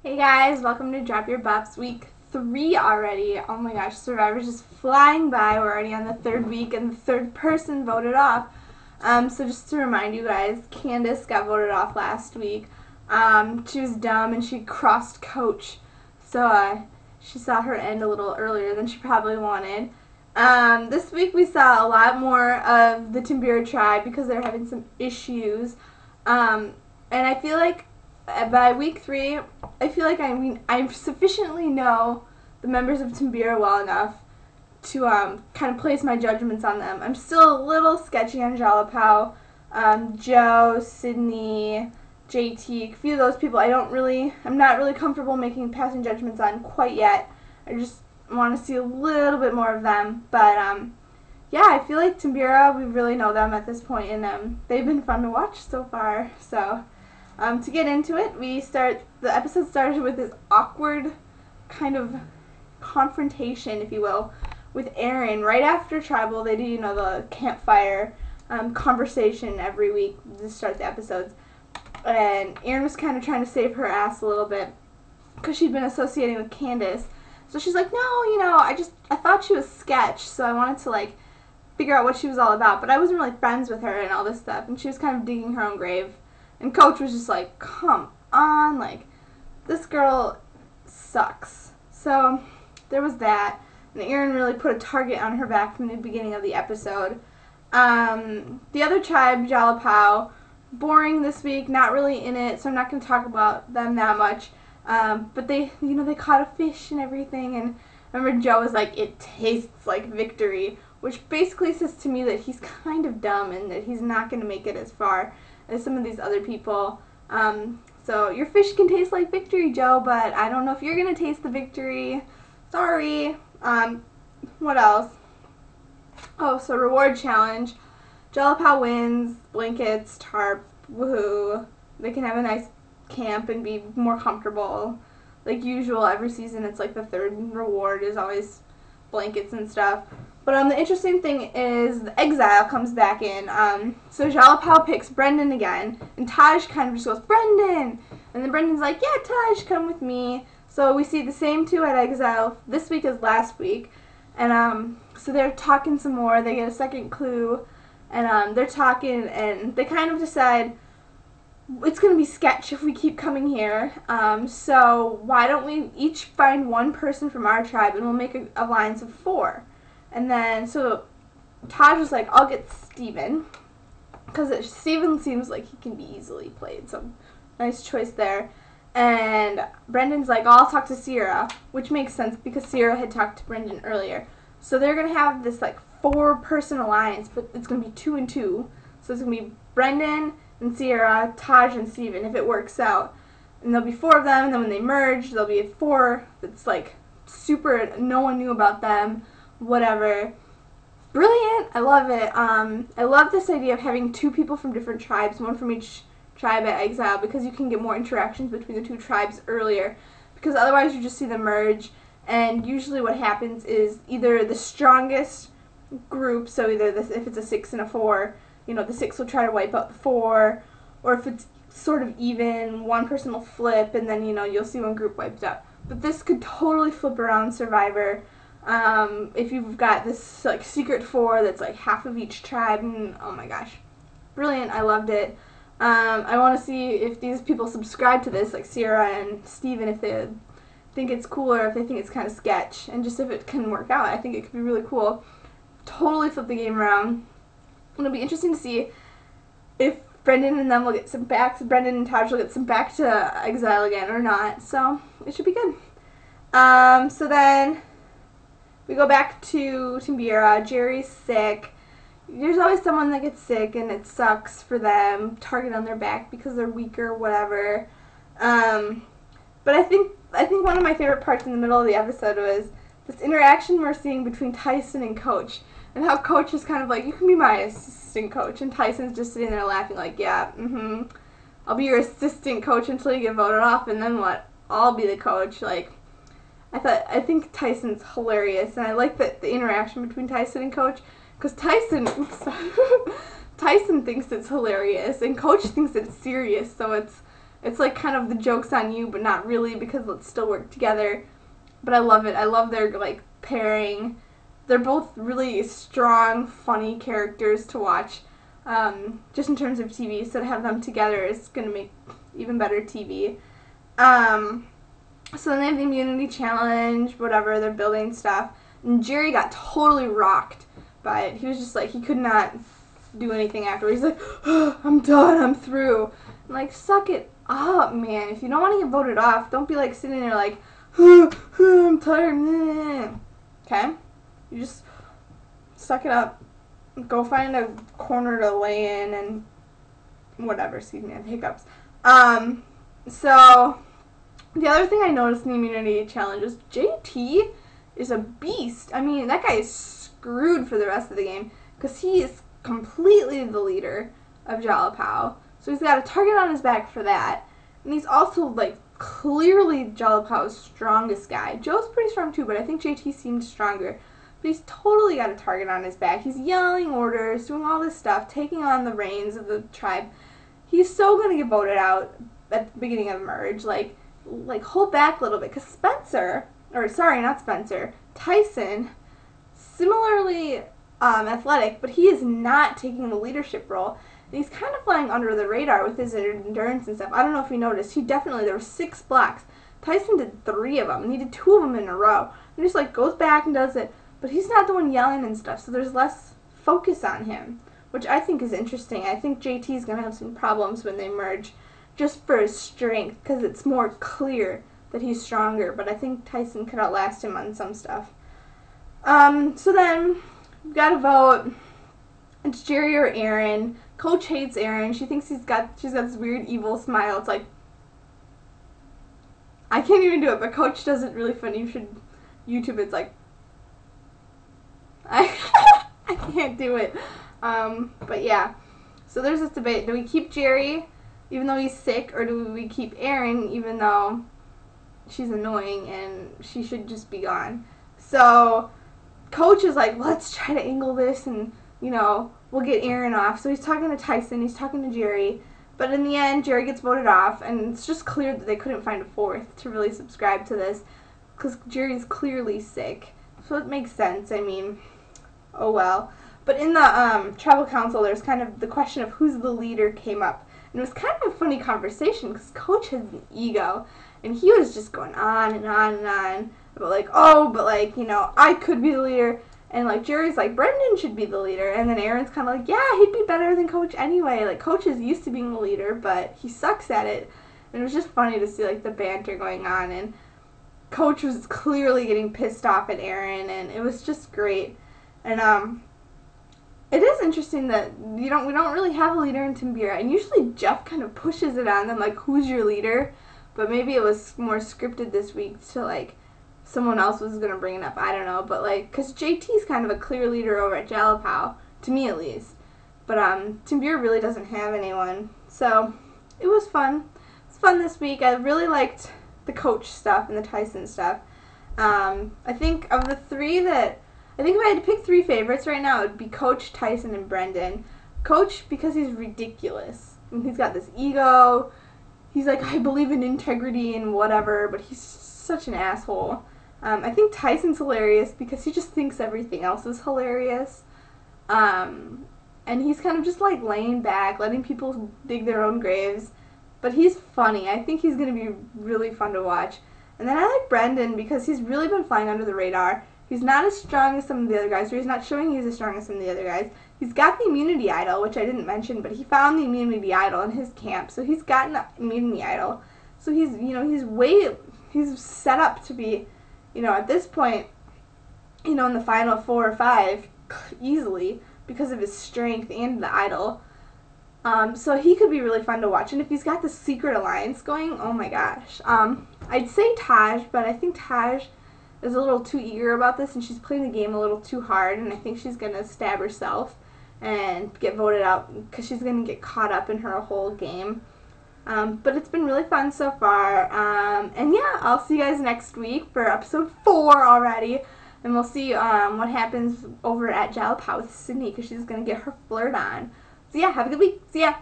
Hey guys, welcome to Drop Your Buffs week 3 already. Oh my gosh, Survivor's just flying by. We're already on the third week and the third person voted off. So just to remind you guys, Candace got voted off last week. She was dumb and she crossed Coach. So she saw her end a little earlier than she probably wanted. This week we saw a lot more of the Timbira tribe because they're having some issues. And I feel like by week 3, I feel like I sufficiently know the members of Timbira well enough to kind of place my judgments on them. I'm still a little sketchy on Jalapao, Joe, Sydney, JT, a few of those people I'm not really comfortable making passing judgments on quite yet. I just want to see a little bit more of them. But yeah, I feel like Timbira, we really know them at this point, and they've been fun to watch so far. So to get into it, the episode started with this awkward kind of confrontation, if you will, with Aaron. Right after Tribal, they do, the campfire conversation every week to start the episodes. And Aaron was kind of trying to save her ass a little bit because she'd been associating with Candace. So she's like, no, I thought she was sketch, so I wanted to, figure out what she was all about. But I wasn't really friends with her and all this stuff. And she was kind of digging her own grave. And Coach was just like, come on, this girl sucks. So there was that. And Aaron really put a target on her back from the beginning of the episode. The other tribe, Jalapao, boring this week, not really in it, so I'm not going to talk about them that much. But they caught a fish and everything. And I remember Joe was like, it tastes like victory, which basically says to me that he's kind of dumb and that he's not going to make it as far as some of these other people. So your fish can taste like victory, Joe, but I don't know if you're going to taste the victory. Sorry. What else? Oh, so reward challenge. Jalapao wins, blankets, tarp, woohoo. They can have a nice camp and be more comfortable. Like usual, every season it's like the third reward is always blankets and stuff. But the interesting thing is the exile comes back in. So Jalapao picks Brendan again, and Taj kind of just goes, Brendan! And then Brendan's like, yeah, Taj, come with me. So we see the same two at exile this week as last week. And so they're talking some more. They get a second clue, and they're talking, and they kind of decide it's going to be sketch if we keep coming here. So why don't we each find one person from our tribe, and we'll make an alliance of 4. And then, so Taj was like, I'll get Steven, because Steven seems like he can be easily played, so nice choice there. And Brendan's like, I'll talk to Sierra, which makes sense because Sierra had talked to Brendan earlier. So they're going to have this 4-person alliance, but it's going to be 2 and 2. So it's going to be Brendan and Sierra, Taj and Steven, if it works out. And there'll be 4 of them, and then when they merge, there'll be 4 that's super, no one knew about them. Whatever. Brilliant. I love it. I love this idea of having 2 people from different tribes, one from each tribe at exile, because you can get more interactions between the 2 tribes earlier, because otherwise you just see them merge, and usually what happens is either the strongest group, so either if it's a 6 and a 4, the 6 will try to wipe out the 4, or if it's sort of even, one person will flip, and then you'll see one group wiped out. But this could totally flip around Survivor. If you've got this secret 4 that's half of each tribe, and oh my gosh, brilliant. I loved it. I want to see if these people subscribe to this, like Sierra and Steven, if they think it's cool or if they think it's kind of sketch, and just if it can work out. I think it could be really cool. Totally flip the game around. It'll be interesting to see if Brendan and them will get some back, Brendan and Taj will get some back to exile again or not, so it should be good. So then we go back to Timbira. Jerry's sick. There's always someone that gets sick, and it sucks for them. Target on their back because they're weak or whatever. But I think one of my favorite parts in the middle of the episode was this interaction we're seeing between Tyson and Coach, and how Coach is kind of like, you can be my assistant coach, and Tyson's just sitting there laughing like, yeah, I'll be your assistant coach until you get voted off, and then what? I'll be the coach. I think Tyson's hilarious, and I like the interaction between Tyson and Coach, because Tyson thinks it's hilarious, and Coach thinks it's serious, so it's It's like kind of the joke's on you, but not really, because let's still work together. But I love it. I love their like pairing. They're both really strong, funny characters to watch. Just in terms of TV, so to have them together is going to make even better TV. So then they have the immunity challenge, whatever, they're building stuff. And Jerry got totally rocked by it. He was just like, he could not do anything afterwards. He's like, oh, I'm done, I'm through. I'm like, suck it up, man. If you don't want to get voted off, don't be like sitting there like, I'm tired. Okay? You just suck it up. Go find a corner to lay in and whatever. Excuse me, I have hiccups. So the other thing I noticed in the immunity challenge is JT is a beast. I mean, that guy is screwed for the rest of the game because he is completely the leader of Jalapao. So he's got a target on his back for that. And he's also, like, clearly Jalapao's strongest guy. Joe's pretty strong too, but I think JT seemed stronger. But he's totally got a target on his back. He's yelling orders, doing all this stuff, taking on the reins of the tribe. He's so going to get voted out at the beginning of Merge. Like hold back a little bit. Because Tyson, similarly athletic, but he is not taking the leadership role. And he's kind of flying under the radar with his endurance and stuff. I don't know if you noticed. There were 6 blocks. Tyson did 3 of them, and he did 2 of them in a row. And just like goes back and does it. But he's not the one yelling and stuff, so there's less focus on him, which I think is interesting. I think JT is going to have some problems when they merge just for his strength, because it's more clear that he's stronger, but I think Tyson could outlast him on some stuff. So then, we've got to vote. It's Jerry or Aaron. Coach hates Aaron. She thinks she's got this weird evil smile. It's like, I can't even do it, but Coach does it really funny. You should YouTube it. It's like, I can't do it. But yeah. So there's this debate. Do we keep Jerry even though he's sick, or do we keep Aaron even though she's annoying and she should just be gone? So Coach is like, let's try to angle this and, you know, we'll get Aaron off. So he's talking to Tyson, he's talking to Jerry. But in the end, Jerry gets voted off, and it's just clear that they couldn't find a 4th to really subscribe to this because Jerry's clearly sick. So it makes sense. I mean, oh well. But in the tribal council, there's kind of the question of who's the leader came up. And it was kind of a funny conversation because Coach has an ego. And he was just going on and on and on about like, oh, but like, you know, I could be the leader. And like Jerry's like, Brendan should be the leader. And then Aaron's kind of like, yeah, he'd be better than Coach anyway. Like Coach is used to being the leader, but he sucks at it. And it was just funny to see like the banter going on. And Coach was clearly getting pissed off at Aaron, and it was just great. And it is interesting that we don't really have a leader in Timbira, and usually Jeff kind of pushes it on them, like, who's your leader? But maybe it was more scripted this week to like someone else was gonna bring it up. I don't know, but like, cause JT's kind of a clear leader over at Jalapao, to me at least. But Timbira really doesn't have anyone, so it was fun. It's fun this week. I really liked the Coach stuff and the Tyson stuff. I think of the 3 that, I think if I had to pick 3 favorites right now, it would be Coach, Tyson, and Brendan. Coach, because he's ridiculous. I mean, he's got this ego. He's like, I believe in integrity and whatever, but he's such an asshole. I think Tyson's hilarious because he just thinks everything else is hilarious. And he's kind of just like laying back, letting people dig their own graves. But he's funny. I think he's going to be really fun to watch. And then I like Brendan because he's really been flying under the radar. He's not as strong as some of the other guys, or he's not showing he's as strong as some of the other guys. He's got the immunity idol, which I didn't mention, but he found the immunity idol in his camp. So he's got an immunity idol. So he's, you know, he's set up to be, you know, at this point, you know, in the final 4 or 5 easily because of his strength and the idol. So he could be really fun to watch. And if he's got the secret alliance going, oh my gosh. I'd say Taj, but I think Taj is a little too eager about this, and she's playing the game a little too hard, and I think she's going to stab herself and get voted out because she's going to get caught up in her whole game. But it's been really fun so far. And yeah, I'll see you guys next week for episode 4 already. And we'll see what happens over at Jalapao with Sydney because she's going to get her flirt on. So yeah, have a good week. See ya.